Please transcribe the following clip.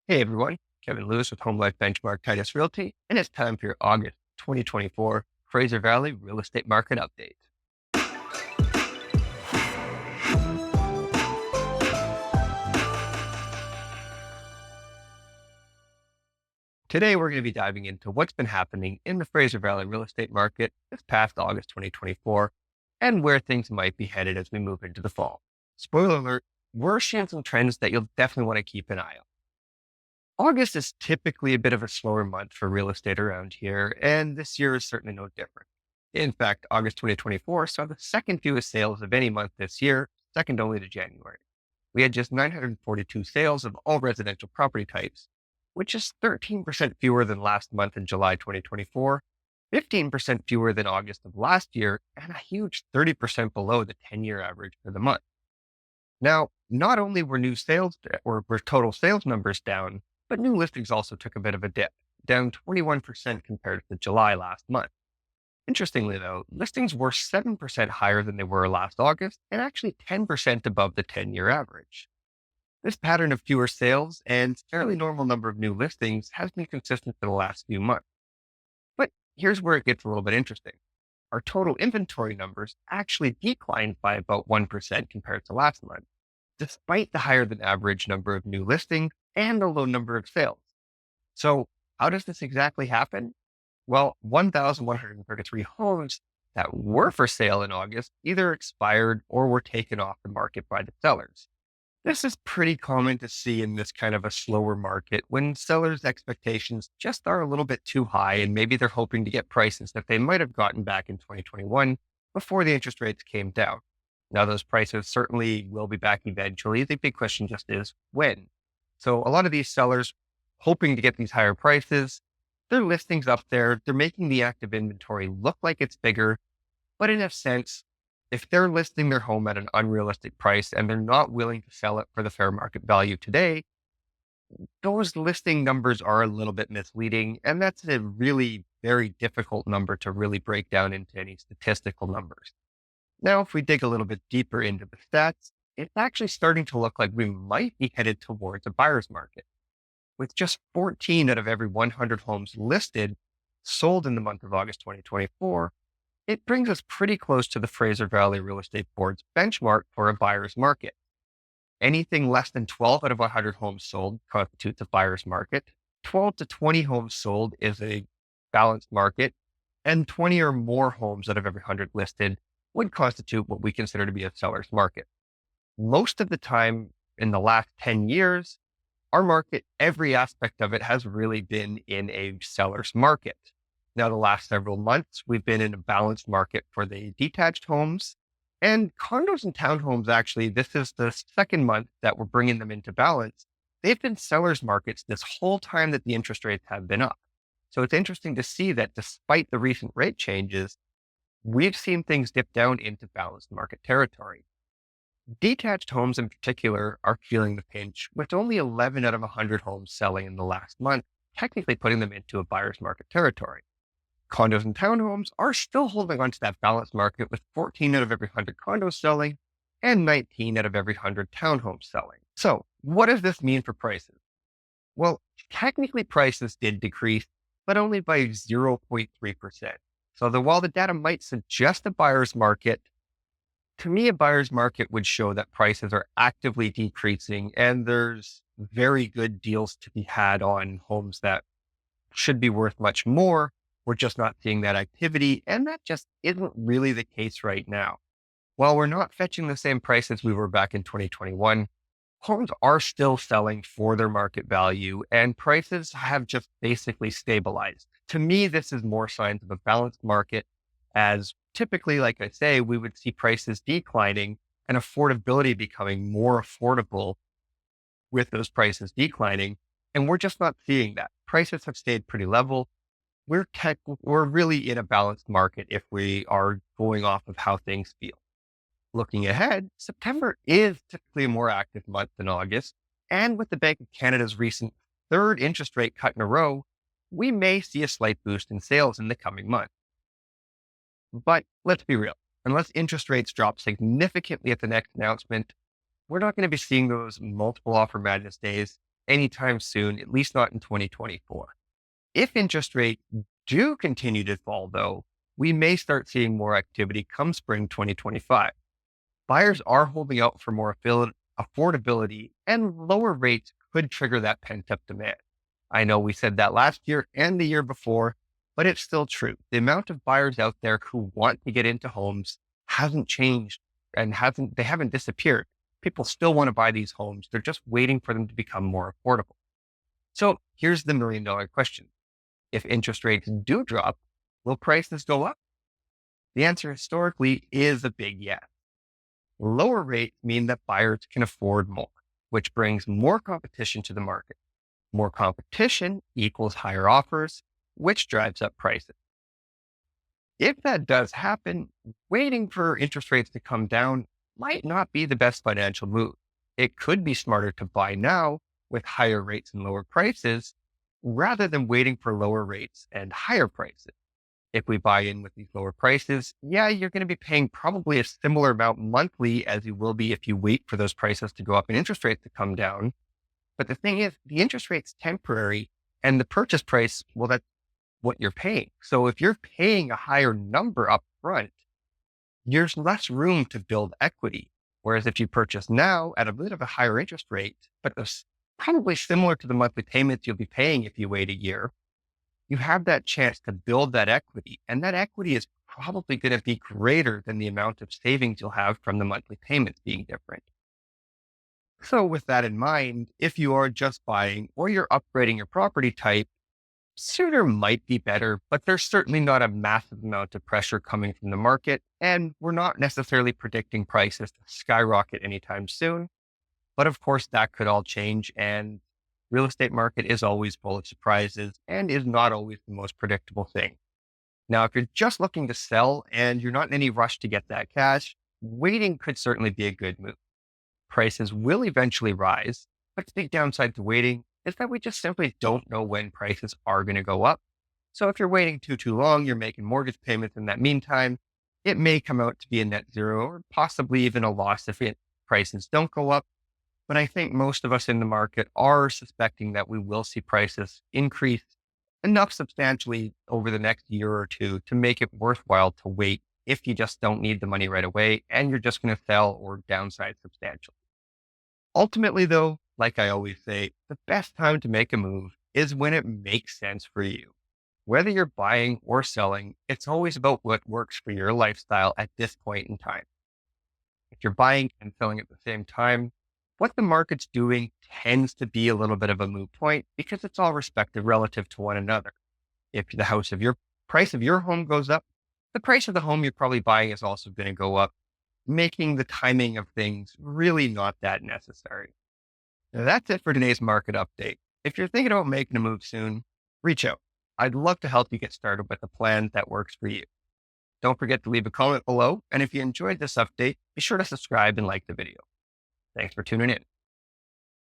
Hey everyone, Kevin Lewis with Home Life Benchmark Titus Realty, and it's time for your August 2024 Fraser Valley Real Estate Market Update. Today we're going to be diving into what's been happening in the Fraser Valley real estate market this past August 2024 and where things might be headed as we move into the fall. Spoiler alert, we're seeing some trends that you'll definitely want to keep an eye on. August is typically a bit of a slower month for real estate around here, and this year is certainly no different. In fact, August 2024 saw the second fewest sales of any month this year, second only to January. We had just 942 sales of all residential property types, which is 13% fewer than last month in July 2024, 15% fewer than August of last year, and a huge 30% below the 10-year average for the month. Now, not only were were total sales numbers down, but new listings also took a bit of a dip, down 21% compared to July last month. Interestingly, though, listings were 7% higher than they were last August and actually 10% above the 10-year average. This pattern of fewer sales and fairly normal number of new listings has been consistent for the last few months. But here's where it gets a little bit interesting. Our total inventory numbers actually declined by about 1% compared to last month, despite the higher than average number of new listings and the low number of sales. So how does this exactly happen? Well, 1,133 homes that were for sale in August either expired or were taken off the market by the sellers. This is pretty common to see in this kind of a slower market when sellers' expectations just are a little bit too high and maybe they're hoping to get prices that they might have gotten back in 2021 before the interest rates came down. Now, those prices certainly will be back eventually. The big question just is when. So a lot of these sellers hoping to get these higher prices, their listings up there, they're making the active inventory look like it's bigger, but in a sense, if they're listing their home at an unrealistic price and they're not willing to sell it for the fair market value today, those listing numbers are a little bit misleading. And that's a really very difficult number to really break down into any statistical numbers. Now, if we dig a little bit deeper into the stats, it's actually starting to look like we might be headed towards a buyer's market. With just 14 out of every 100 homes listed sold in the month of August 2024, it brings us pretty close to the Fraser Valley Real Estate Board's benchmark for a buyer's market. Anything less than 12 out of 100 homes sold constitutes a buyer's market. 12 to 20 homes sold is a balanced market, and 20 or more homes out of every 100 listed would constitute what we consider to be a seller's market. Most of the time in the last 10 years, our market, every aspect of it has really been in a seller's market. Now, the last several months, we've been in a balanced market for the detached homes and condos and townhomes. Actually, this is the second month that we're bringing them into balance. They've been seller's markets this whole time that the interest rates have been up. So it's interesting to see that despite the recent rate changes, we've seen things dip down into balanced market territory. Detached homes in particular are feeling the pinch, with only 11 out of 100 homes selling in the last month, technically putting them into a buyer's market territory. Condos and townhomes are still holding on to that balanced market with 14 out of every 100 condos selling and 19 out of every 100 townhomes selling. So what does this mean for prices? Well, technically prices did decrease, but only by 0.3%. So while the data might suggest a buyer's market, to me, a buyer's market would show that prices are actively decreasing and there's very good deals to be had on homes that should be worth much more. We're just not seeing that activity. And that just isn't really the case right now. While we're not fetching the same prices we were back in 2021, homes are still selling for their market value and prices have just basically stabilized. To me, this is more signs of a balanced market, as typically, like I say, we would see prices declining and affordability becoming more affordable with those prices declining. And we're just not seeing that. Prices have stayed pretty level. We're really in a balanced market if we are going off of how things feel. Looking ahead, September is typically a more active month than August. And with the Bank of Canada's recent third interest rate cut in a row, we may see a slight boost in sales in the coming month. But let's be real, unless interest rates drop significantly at the next announcement, we're not going to be seeing those multiple offer madness days. anytime soon, at least not in 2024. If interest rates do continue to fall, though, we may start seeing more activity come spring 2025. Buyers are holding out for more affordability, and lower rates could trigger that pent up demand. I know we said that last year and the year before, but it's still true. The amount of buyers out there who want to get into homes hasn't changed and they haven't disappeared. People still want to buy these homes. They're just waiting for them to become more affordable. So here's the $1 million question. If interest rates do drop, will prices go up? The answer historically is a big yes. Lower rates mean that buyers can afford more, which brings more competition to the market. More competition equals higher offers, which drives up prices. If that does happen, waiting for interest rates to come down might not be the best financial move. It could be smarter to buy now with higher rates and lower prices rather than waiting for lower rates and higher prices. If we buy in with these lower prices, yeah, you're going to be paying probably a similar amount monthly as you will be if you wait for those prices to go up and interest rates to come down. But the thing is, the interest rate's temporary and the purchase price, well, that's what you're paying. So if you're paying a higher number up front, there's less room to build equity. Whereas if you purchase now at a bit of a higher interest rate, but it's probably similar to the monthly payments you'll be paying if you wait a year, you have that chance to build that equity. And that equity is probably going to be greater than the amount of savings you'll have from the monthly payments being different. So with that in mind, if you are just buying or you're upgrading your property type, sooner might be better, but there's certainly not a massive amount of pressure coming from the market. And we're not necessarily predicting prices to skyrocket anytime soon. But of course, that could all change. And real estate market is always full of surprises and is not always the most predictable thing. Now, if you're just looking to sell and you're not in any rush to get that cash, waiting could certainly be a good move. Prices will eventually rise, but the big downside to waiting is that we just simply don't know when prices are going to go up. So if you're waiting too long, you're making mortgage payments in that meantime, it may come out to be a net zero or possibly even a loss if prices don't go up. But I think most of us in the market are suspecting that we will see prices increase enough substantially over the next year or two to make it worthwhile to wait if you just don't need the money right away and you're just going to sell or downsize substantially. Ultimately, though, like I always say, the best time to make a move is when it makes sense for you. Whether you're buying or selling, it's always about what works for your lifestyle at this point in time. If you're buying and selling at the same time, what the market's doing tends to be a little bit of a moot point because it's all respective relative to one another. If the price of your home goes up, the price of the home you're probably buying is also going to go up, making the timing of things really not that necessary. Now, that's it for today's market update. If you're thinking about making a move soon, reach out. I'd love to help you get started with a plan that works for you. Don't forget to leave a comment below. And if you enjoyed this update, be sure to subscribe and like the video. Thanks for tuning in.